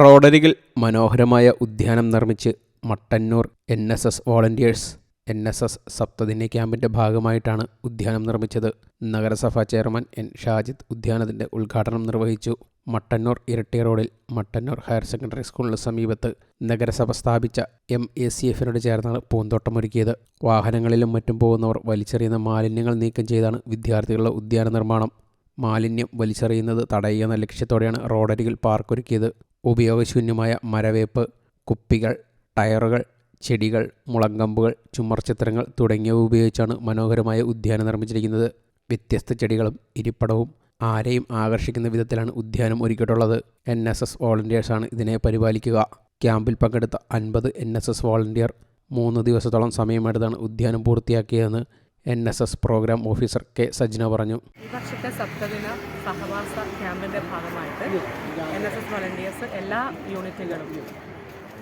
റോഡരികിൽ മനോഹരമായ ഉദ്യാനം നിർമ്മിച്ച് മട്ടന്നൂർ NSS വോളണ്ടിയേഴ്സ്. NSS സപ്തദിന ക്യാമ്പിൻ്റെ ഭാഗമായിട്ടാണ് ഉദ്യാനം നിർമ്മിച്ചത്. നഗരസഭാ ചെയർമാൻ N. ഷാജിദ് ഉദ്യാനത്തിൻ്റെ ഉദ്ഘാടനം നിർവഹിച്ചു. മട്ടന്നൂർ ഇരട്ടി റോഡിൽ മട്ടന്നൂർ ഹയർ സെക്കൻഡറി സ്കൂളിന് സമീപത്ത് നഗരസഭ സ്ഥാപിച്ച MACF ചേർന്നാണ് പൂന്തോട്ടമൊരുക്കിയത്. വാഹനങ്ങളിലും മറ്റും പോകുന്നവർ വലിച്ചെറിയുന്ന മാലിന്യങ്ങൾ നീക്കം ചെയ്താണ് വിദ്യാർത്ഥികളുടെ ഉദ്യാന നിർമ്മാണം. മാലിന്യം വലിച്ചെറിയുന്നത് തടയുക എന്ന ലക്ഷ്യത്തോടെയാണ് റോഡരികിൽ പാർക്കൊരുക്കിയത്. ഉപയോഗശൂന്യമായ മരവേപ്പ്, കുപ്പികൾ, ടയറുകൾ, ചെടികൾ, മുളങ്കമ്പുകൾ, ചുമർചിത്രങ്ങൾ തുടങ്ങിയവ ഉപയോഗിച്ചാണ് മനോഹരമായ ഉദ്യാനം നിർമ്മിച്ചിരിക്കുന്നത്. വ്യത്യസ്ത ചെടികളും ഇരിപ്പിടവും ആരെയും ആകർഷിക്കുന്ന വിധത്തിലാണ് ഉദ്യാനം ഒരുക്കിയിട്ടുള്ളത്. NSS വോളണ്ടിയേഴ്സാണ് ഇതിനെ പരിപാലിക്കുക. ക്യാമ്പിൽ പങ്കെടുത്ത 50 NSS വോളണ്ടിയർ 3 ദിവസത്തോളം സമയമെടുത്താണ് ഉദ്യാനം പൂർത്തിയാക്കിയതെന്ന് NSS programme officer K. Sajna പറഞ്ഞു. ഈ വർഷത്തെ സപ്തദിന സഹവാസ ക്യാമ്പിൻ്റെ ഭാഗമായിട്ട് NSS വോളണ്ടിയേഴ്സ് എല്ലാ യൂണിറ്റുകളും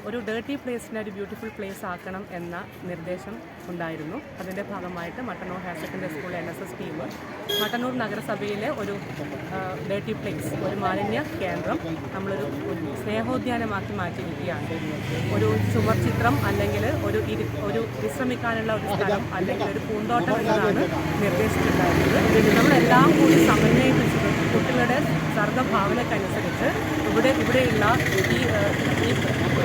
ഒരു ഡേർട്ടി പ്ലേസിനെ ഒരു ബ്യൂട്ടിഫുൾ പ്ലേസ് ആക്കണം എന്ന നിർദ്ദേശം ഉണ്ടായിരുന്നു. അതിൻ്റെ ഭാഗമായിട്ട് Mattannur higher secondary school NSS team Mattannur നഗരസഭയിലെ ഒരു ഡേർട്ടി പ്ലേസ്, ഒരു മാലിന്യ കേന്ദ്രം നമ്മളൊരു സ്നേഹോദ്യാനമാക്കി മാറ്റിയിരിക്കുകയാണ്. ഒരു ചുമർ ചിത്രം അല്ലെങ്കിൽ ഒരു വിശ്രമിക്കാനുള്ള ഒരു സ്ഥലം അല്ലെങ്കിൽ ഒരു പൂന്തോട്ടം എന്നതാണ് നിർദ്ദേശിച്ചിട്ടുണ്ടായിരുന്നത്. നമ്മളെല്ലാം കൂടി സമന്വയിപ്പിച്ചത് കുട്ടികളുടെ സർഗ്ഗഭാവനക്കനുസരിച്ച് ഇവിടെയുള്ള ഈ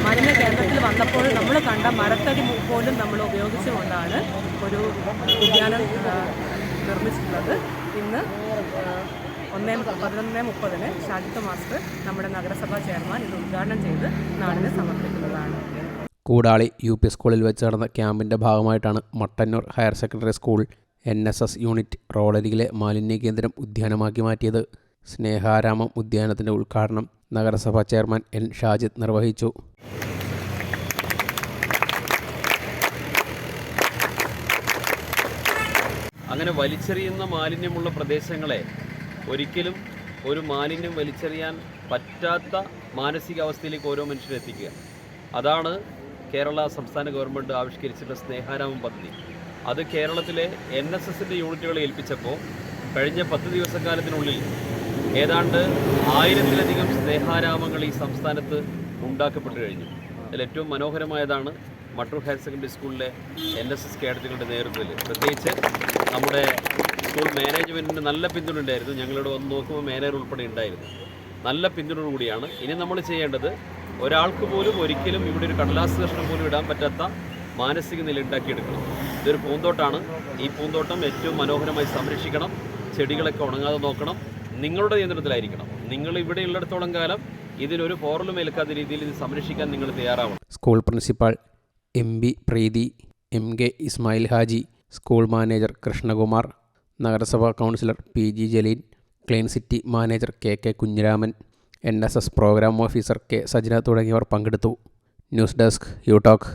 മാലിന്യ കേന്ദ്രത്തിൽ വന്നപ്പോൾ നമ്മൾ കണ്ട മരത്തടി പോലും നമ്മൾ ഉപയോഗിച്ചുകൊണ്ടാണ് ഒരു ഉദ്യാനം നിർമ്മിച്ചിട്ടുള്ളത്. ഇന്ന് 11:30 ഷാജിദ് മാസ്റ്റർ നമ്മുടെ നഗരസഭാ ചെയർമാൻ ഇത് ഉദ്ഘാടനം ചെയ്ത് നാടിന് സമർപ്പിക്കുന്നതാണ്. കൂടാളി UP സ്കൂളിൽ വെച്ച് നടന്ന ക്യാമ്പിൻ്റെ ഭാഗമായിട്ടാണ് Mattannur higher secondary school NSS unit റോഡരികിലെ മാലിന്യ കേന്ദ്രം ഉദ്യാനമാക്കി മാറ്റിയത്. സ്നേഹാരാമം ഉദ്യാനത്തിൻ്റെ ഉദ്ഘാടനം നഗരസഭാ ചെയർമാൻ N. ഷാജിദ് നിർവഹിച്ചു. അങ്ങനെ വലിച്ചെറിയുന്ന മാലിന്യമുള്ള പ്രദേശങ്ങളെ ഒരിക്കലും ഒരു മാലിന്യം വലിച്ചെറിയാൻ പറ്റാത്ത മാനസികാവസ്ഥയിലേക്ക് ഓരോ മനുഷ്യരും എത്തിക്കുക. അതാണ് കേരള സംസ്ഥാന ഗവൺമെൻറ് ആവിഷ്കരിച്ചിട്ടുള്ള സ്നേഹാരാമം പദ്ധതി. അത് കേരളത്തിലെ NSSൻ്റെ യൂണിറ്റുകളെ ഏൽപ്പിച്ചപ്പോൾ കഴിഞ്ഞ 10 ദിവസക്കാലത്തിനുള്ളിൽ ഏതാണ്ട് 1000-ലധികം സ്നേഹാരാമങ്ങൾ ഈ സംസ്ഥാനത്ത് ഉണ്ടാക്കപ്പെട്ടു കഴിഞ്ഞു. അതിൽ ഏറ്റവും മനോഹരമായതാണ് മട്ടന്നൂർ ഹയർ സെക്കൻഡറി സ്കൂളിലെ NSS കേഡറ്റുകളുടെ നേതൃത്വത്തിൽ. പ്രത്യേകിച്ച് നമ്മുടെ സ്കൂൾ മാനേജ്മെൻറ്റിന് നല്ല പിന്തുണ ഉണ്ടായിരുന്നു. ഞങ്ങളിവിടെ വന്ന് നോക്കുമ്പോൾ മാനേജർ ഉൾപ്പെടെ ഉണ്ടായിരുന്നു. നല്ല പിന്തുണ കൂടിയാണ്. ഇനി നമ്മൾ ചെയ്യേണ്ടത് ഒരാൾക്ക് പോലും ഒരിക്കലും ഇവിടെ ഒരു കടലാസ് കഷ്ണം പോലും ഇടാൻ പറ്റാത്ത മാനസിക നില ഉണ്ടാക്കിയെടുക്കണം. ഇതൊരു പൂന്തോട്ടമാണ്. ഈ പൂന്തോട്ടം ഏറ്റവും മനോഹരമായി സംരക്ഷിക്കണം. ചെടികളൊക്കെ ഉണങ്ങാതെ നോക്കണം. നിങ്ങളുടെ നിയന്ത്രണത്തിലായിരിക്കണം. നിങ്ങൾ ഇവിടെ ഉള്ളിടത്തോളം കാലം ഇതിനൊരു പോറലും ഏൽക്കാത്ത രീതിയിൽ ഇത് സംരക്ഷിക്കാൻ നിങ്ങൾ തയ്യാറാവണം. School principal MB Preethi, MK Ismail Haji, school manager Krishnakumar, നഗരസഭാ councillor PG Jaleen, clean city manager KK Kunhiraman, NSS programme officer K. Sajna തുടങ്ങിയവർ പങ്കെടുത്തു. News desk you talk.